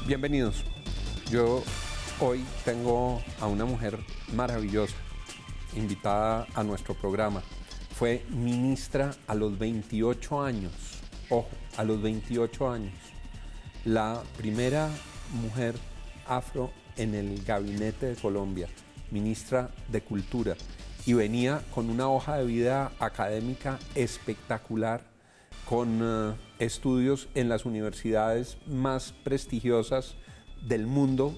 Bienvenidos. Yo hoy tengo a una mujer maravillosa invitada a nuestro programa. Fue ministra a los 28 años. Ojo, a los 28 años. La primera mujer afro en el gabinete de Colombia, ministra de Cultura. Y venía con una hoja de vida académica espectacular, con estudios en las universidades más prestigiosas del mundo,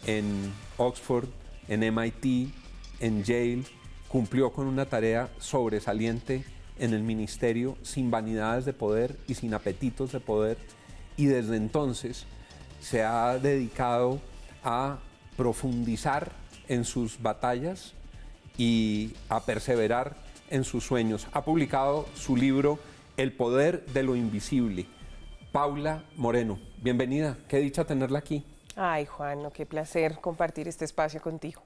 en Oxford, en MIT, en Yale. Cumplió con una tarea sobresaliente en el ministerio, sin vanidades de poder y sin apetitos de poder, y desde entonces se ha dedicado a profundizar en sus batallas y a perseverar en sus sueños. Ha publicado su libro El poder de lo invisible. Paula Moreno, bienvenida, qué dicha tenerla aquí. Ay, Juan, qué placer compartir este espacio contigo.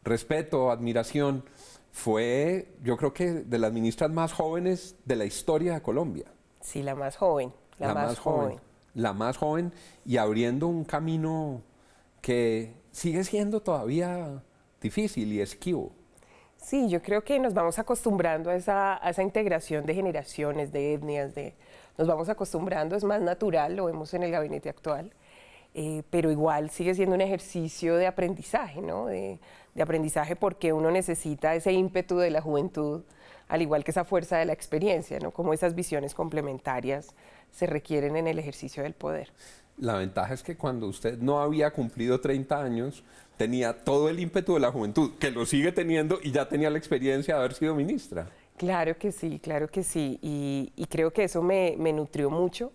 Respeto, admiración. Fue, yo creo que de las ministras más jóvenes de la historia de Colombia. Sí, la más joven, la más joven. La más joven, y abriendo un camino que sigue siendo todavía difícil y esquivo. Sí, yo creo que nos vamos acostumbrando a esa integración de generaciones, de etnias, nos vamos acostumbrando, es más natural, lo vemos en el gabinete actual, pero igual sigue siendo un ejercicio de aprendizaje, ¿no? De aprendizaje, porque uno necesita ese ímpetu de la juventud, al igual que esa fuerza de la experiencia, ¿no? Como esas visiones complementarias se requieren en el ejercicio del poder. La ventaja es que cuando usted no había cumplido 30 años, tenía todo el ímpetu de la juventud, que lo sigue teniendo, y ya tenía la experiencia de haber sido ministra. Claro que sí, y creo que eso me nutrió mucho,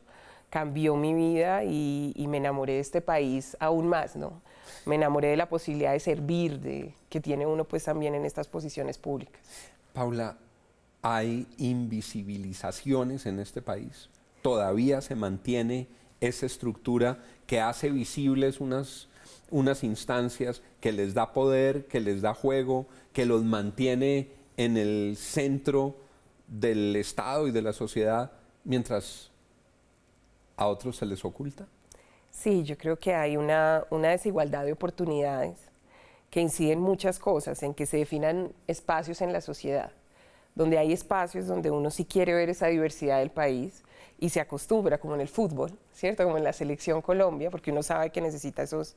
cambió mi vida y me enamoré de este país aún más, ¿no? Me enamoré de la posibilidad de servir, que tiene uno pues también en estas posiciones públicas. Paula, ¿hay invisibilizaciones en este país? ¿Todavía se mantiene esa estructura que hace visibles unas instancias, que les da poder, que les da juego, que los mantiene en el centro del Estado y de la sociedad, mientras a otros se les oculta? Sí, yo creo que hay una desigualdad de oportunidades que inciden muchas cosas, en que se definan espacios en la sociedad, donde hay espacios donde uno sí quiere ver esa diversidad del país y se acostumbra, como en el fútbol, ¿cierto? Como en la selección Colombia, porque uno sabe que necesita esos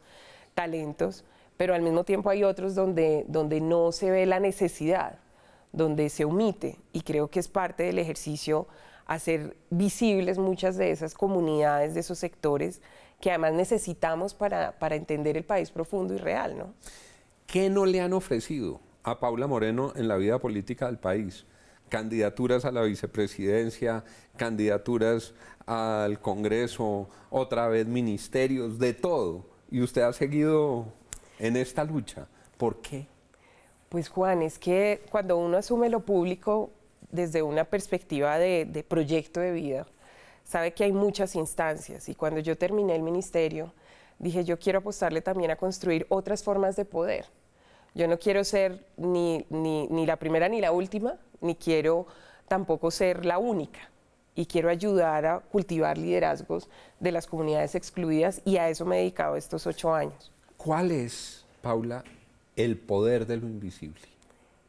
talentos, pero al mismo tiempo hay otros donde no se ve la necesidad, donde se omite, y creo que es parte del ejercicio hacer visibles muchas de esas comunidades, de esos sectores que además necesitamos para entender el país profundo y real, ¿no? ¿Qué no le han ofrecido a Paula Moreno en la vida política del país? Candidaturas a la vicepresidencia, candidaturas al Congreso, otra vez ministerios, de todo. Y usted ha seguido en esta lucha. ¿Por qué? Pues Juan, es que cuando uno asume lo público desde una perspectiva de proyecto de vida, sabe que hay muchas instancias, y cuando yo terminé el ministerio, dije, yo quiero apostarle también a construir otras formas de poder. Yo no quiero ser ni la primera ni la última, ni quiero tampoco ser la única, y quiero ayudar a cultivar liderazgos de las comunidades excluidas, y a eso me he dedicado estos 8 años. ¿Cuál es, Paula, el poder de lo invisible?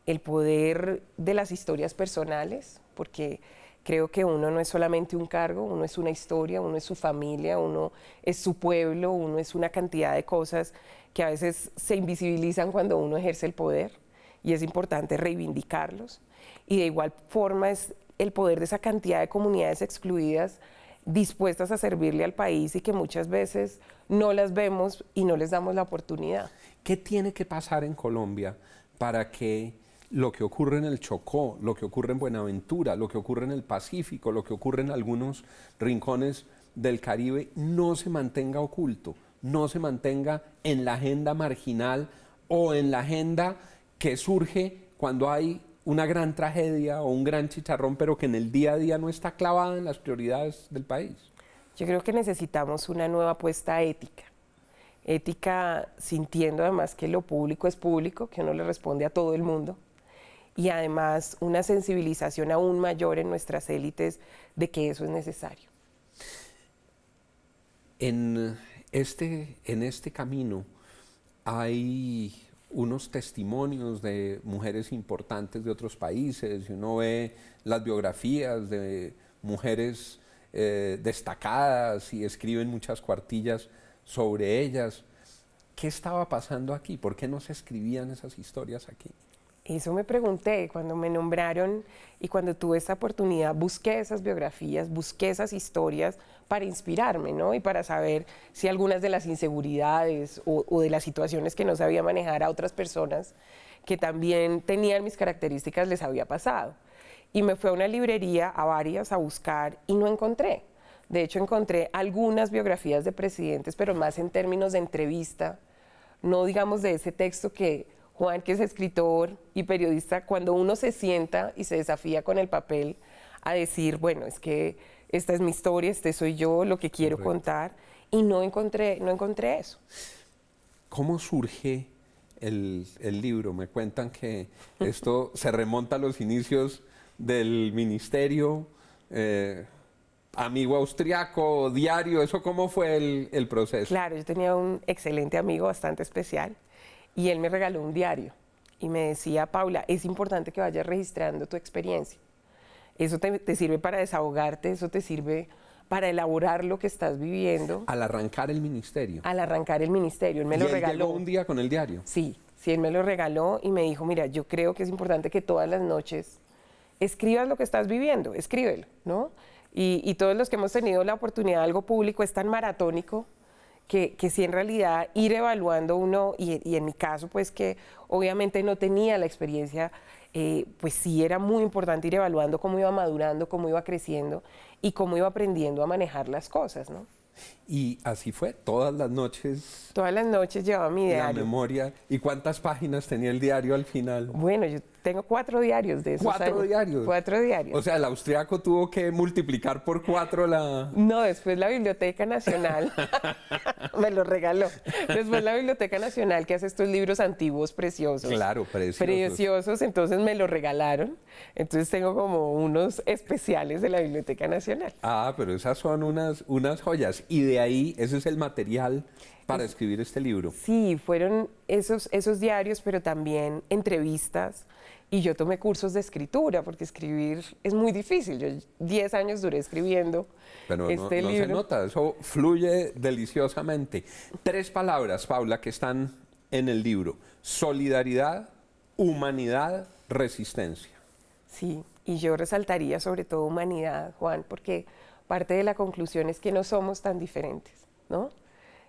El poder de las historias personales, porque creo que uno no es solamente un cargo, uno es una historia, uno es su familia, uno es su pueblo, uno es una cantidad de cosas que a veces se invisibilizan cuando uno ejerce el poder, y es importante reivindicarlos. Y de igual forma es el poder de esa cantidad de comunidades excluidas dispuestas a servirle al país, y que muchas veces no las vemos y no les damos la oportunidad. ¿Qué tiene que pasar en Colombia para que lo que ocurre en el Chocó, lo que ocurre en Buenaventura, lo que ocurre en el Pacífico, lo que ocurre en algunos rincones del Caribe no se mantenga oculto, no se mantenga en la agenda marginal o en la agenda que surge cuando hay una gran tragedia o un gran chicharrón, pero que en el día a día no está clavada en las prioridades del país? Yo creo que necesitamos una nueva apuesta ética. Ética sintiendo además que lo público es público, que uno le responde a todo el mundo, y además una sensibilización aún mayor en nuestras élites de que eso es necesario. En En este camino hay unos testimonios de mujeres importantes de otros países, y uno ve las biografías de mujeres destacadas y escriben muchas cuartillas sobre ellas. ¿Qué estaba pasando aquí? ¿Por qué no se escribían esas historias aquí? Eso me pregunté cuando me nombraron y cuando tuve esa oportunidad, busqué esas biografías, busqué esas historias para inspirarme, ¿no? Y para saber si algunas de las inseguridades o de las situaciones que no sabía manejar a otras personas que también tenían mis características les había pasado. Y me fui a una librería, a varias, a buscar y no encontré. De hecho, encontré algunas biografías de presidentes, pero más en términos de entrevista, no digamos de ese texto que Juan, que es escritor y periodista, cuando uno se sienta y se desafía con el papel a decir, bueno, es que esta es mi historia, este soy yo, lo que quiero contar, y no encontré eso. ¿Cómo surge el libro? Me cuentan que esto se remonta a los inicios del ministerio, amigo austriaco, diario, ¿eso cómo fue el proceso? Claro, yo tenía un excelente amigo bastante especial y él me regaló un diario y me decía, Paula, es importante que vayas registrando tu experiencia. Eso te sirve para desahogarte, eso te sirve para elaborar lo que estás viviendo. Al arrancar el ministerio. Al arrancar el ministerio, él me lo regaló. ¿Llegó un día con el diario? Sí, él me lo regaló y me dijo, mira, yo creo que es importante que todas las noches escribas lo que estás viviendo, escríbelo, ¿no? Y todos los que hemos tenido la oportunidad de algo público es tan maratónico que sí en realidad ir evaluando uno, y en mi caso pues que obviamente no tenía la experiencia, pues sí era muy importante ir evaluando cómo iba madurando, cómo iba creciendo y cómo iba aprendiendo a manejar las cosas, ¿no? Y así fue, todas las noches. Todas las noches llevaba mi diario. La memoria. ¿Y cuántas páginas tenía el diario al final? Bueno, yo tengo 4 diarios de esos. ¿4 diarios? 4 diarios. O sea, el austriaco tuvo que multiplicar por 4 la... No, después la Biblioteca Nacional me lo regaló. Después la Biblioteca Nacional, que hace estos libros antiguos preciosos. Claro, preciosos. Preciosos, entonces me lo regalaron. Entonces tengo como unos especiales de la Biblioteca Nacional. Ah, pero esas son unas joyas. Y de ahí, ese es el material para escribir este libro. Sí, fueron esos diarios, pero también entrevistas. Y yo tomé cursos de escritura, porque escribir es muy difícil. Yo 10 años duré escribiendo pero este no libro. Se nota, eso fluye deliciosamente. 3 palabras, Paula, que están en el libro. Solidaridad, humanidad, resistencia. Sí, y yo resaltaría sobre todo humanidad, Juan, porque parte de la conclusión es que no somos tan diferentes, ¿no?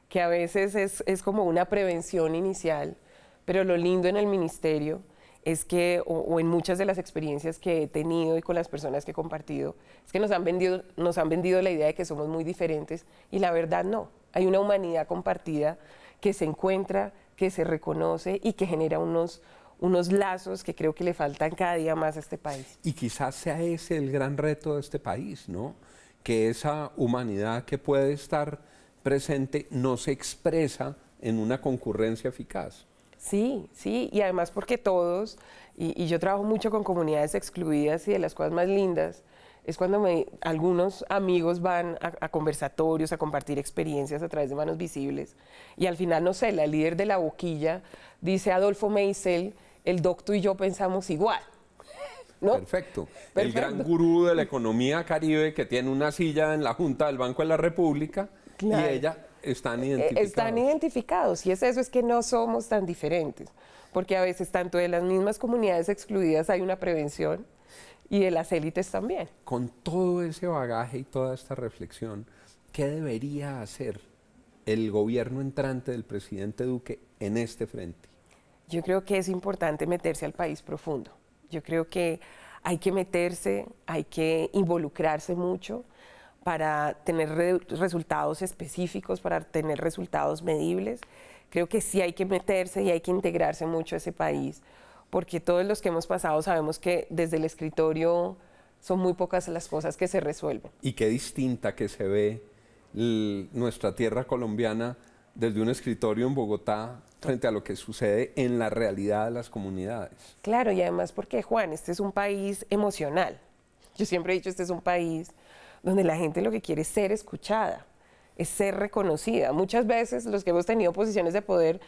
Que a veces es como una prevención inicial, pero lo lindo en el ministerio es que, o en muchas de las experiencias que he tenido y con las personas que he compartido, es que nos han vendido la idea de que somos muy diferentes y la verdad no. Hay una humanidad compartida que se encuentra, que se reconoce y que genera unos lazos que creo que le faltan cada día más a este país. Y quizás sea ese el gran reto de este país, ¿no? Que esa humanidad que puede estar presente no se expresa en una concurrencia eficaz. Sí, y además porque todos, y yo trabajo mucho con comunidades excluidas y de las cosas más lindas, es cuando algunos amigos van a conversatorios, a compartir experiencias a través de Manos Visibles, y al final, no sé, la líder de la boquilla dice Adolfo Meisel, el docto y yo pensamos igual. ¿No? Perfecto. El gran gurú de la economía caribe que tiene una silla en la Junta del Banco de la República, claro. Y ella están identificados. Están identificados, y es que no somos tan diferentes, porque a veces tanto de las mismas comunidades excluidas hay una prevención y de las élites también. Con todo ese bagaje y toda esta reflexión, ¿qué debería hacer el gobierno entrante del presidente Duque en este frente? Yo creo que es importante meterse al país profundo. Yo creo que hay que meterse, hay que involucrarse mucho para tener resultados específicos, para tener resultados medibles. Creo que sí hay que meterse y hay que integrarse mucho a ese país, porque todos los que hemos pasado sabemos que desde el escritorio son muy pocas las cosas que se resuelven. Y qué distinta que se ve nuestra tierra colombiana desde un escritorio en Bogotá frente a lo que sucede en la realidad de las comunidades. Claro, y además porque, Juan, este es un país emocional. Yo siempre he dicho, este es un país donde la gente lo que quiere es ser escuchada. es ser reconocida. Muchas veces los que hemos tenido posiciones de poder,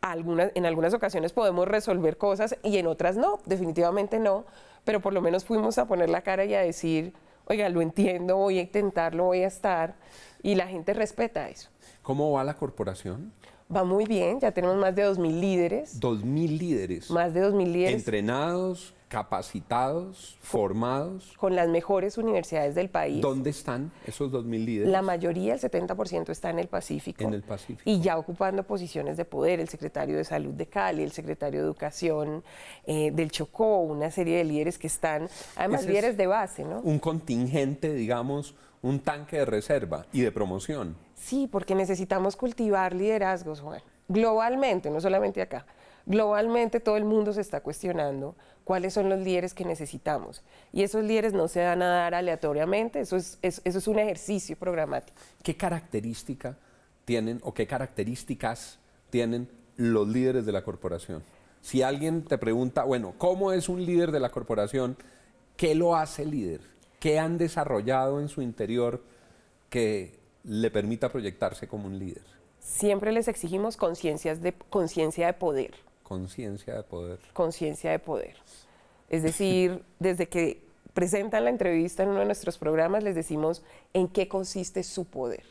en algunas ocasiones podemos resolver cosas y en otras no, definitivamente no, pero por lo menos fuimos a poner la cara y a decir, oiga, lo entiendo, voy a intentarlo, voy a estar, y la gente respeta eso. ¿Cómo va la corporación? Va muy bien, ya tenemos más de 2.000 líderes. 2.000 líderes. Más de 2.000 líderes. Entrenados, capacitados, formados. Con las mejores universidades del país. ¿Dónde están esos 2.000 líderes? La mayoría, el 70%, está en el Pacífico. En el Pacífico. Y ya ocupando posiciones de poder, el secretario de Salud de Cali, el secretario de Educación del Chocó, una serie de líderes que están, además líderes de base, ¿no? Un contingente, digamos, un tanque de reserva y de promoción. Sí, porque necesitamos cultivar liderazgos, Juan. Globalmente, no solamente acá. Globalmente todo el mundo se está cuestionando cuáles son los líderes que necesitamos. Y esos líderes no se dan a dar aleatoriamente, eso es un ejercicio programático. ¿Qué característica tienen o qué características tienen los líderes de la corporación? Si alguien te pregunta, bueno, ¿cómo es un líder de la corporación? ¿Qué lo hace líder? ¿Qué han desarrollado en su interior que le permita proyectarse como un líder? Siempre les exigimos conciencia de poder. Conciencia de poder. Conciencia de poder. Es decir, desde que presentan la entrevista en uno de nuestros programas, les decimos en qué consiste su poder.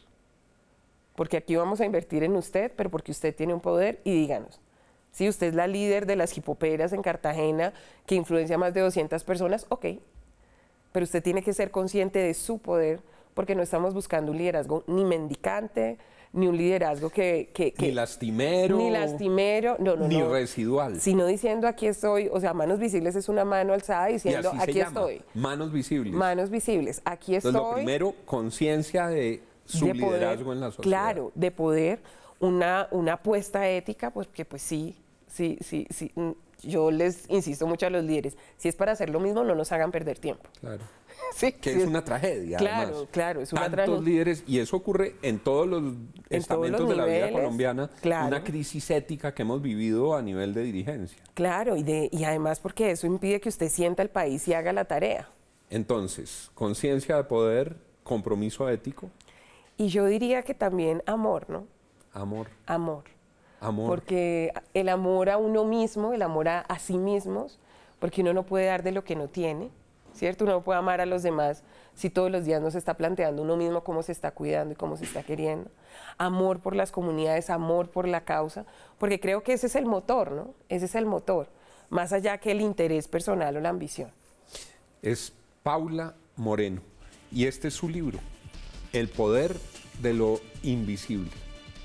Porque aquí vamos a invertir en usted, pero porque usted tiene un poder y díganos. Si usted es la líder de las hipoperas en Cartagena, que influencia a más de 200 personas, ok. Pero usted tiene que ser consciente de su poder, porque no estamos buscando un liderazgo ni mendicante, ni un liderazgo ni lastimero. Ni lastimero, no. Ni residual. Sino diciendo aquí estoy, o sea, manos visibles es una mano alzada diciendo aquí estoy. Manos visibles. Manos visibles, aquí estoy. Entonces, lo primero, conciencia de su liderazgo poder, en la sociedad. Claro, de poder, una apuesta ética, porque pues sí. Yo les insisto mucho a los líderes, si es para hacer lo mismo, no nos hagan perder tiempo. Claro. Sí, que es una tragedia, además. Claro, es una tragedia. Tantos líderes, y eso ocurre en todos los estamentos de la vida colombiana, claro. Una crisis ética que hemos vivido a nivel de dirigencia. Claro, y además porque eso impide que usted sienta el país y haga la tarea. Entonces, conciencia de poder, compromiso ético. Y yo diría que también amor, ¿no? Amor. Porque el amor a uno mismo, el amor a sí mismos, porque uno no puede dar de lo que no tiene, ¿cierto? Uno no puede amar a los demás si todos los días no se está planteando uno mismo cómo se está cuidando y cómo se está queriendo. Amor por las comunidades, amor por la causa, porque creo que ese es el motor, ¿no? Ese es el motor, más allá que el interés personal o la ambición. Es Paula Moreno, y este es su libro, El poder de lo invisible.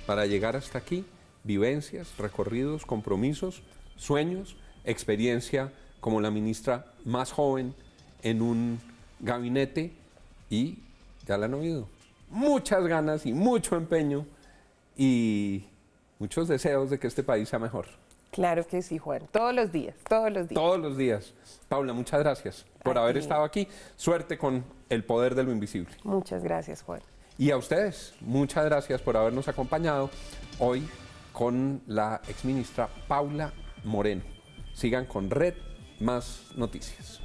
Para llegar hasta aquí, vivencias, recorridos, compromisos, sueños, experiencia como la ministra más joven en un gabinete y, ya la han oído, muchas ganas y mucho empeño y muchos deseos de que este país sea mejor. Claro que sí, Juan. Todos los días, todos los días. Todos los días. Paula, muchas gracias por haber estado aquí. Suerte con el poder de lo invisible. Muchas gracias, Juan. Y a ustedes, muchas gracias por habernos acompañado hoy con la exministra Paula Moreno. Sigan con Red Más Noticias.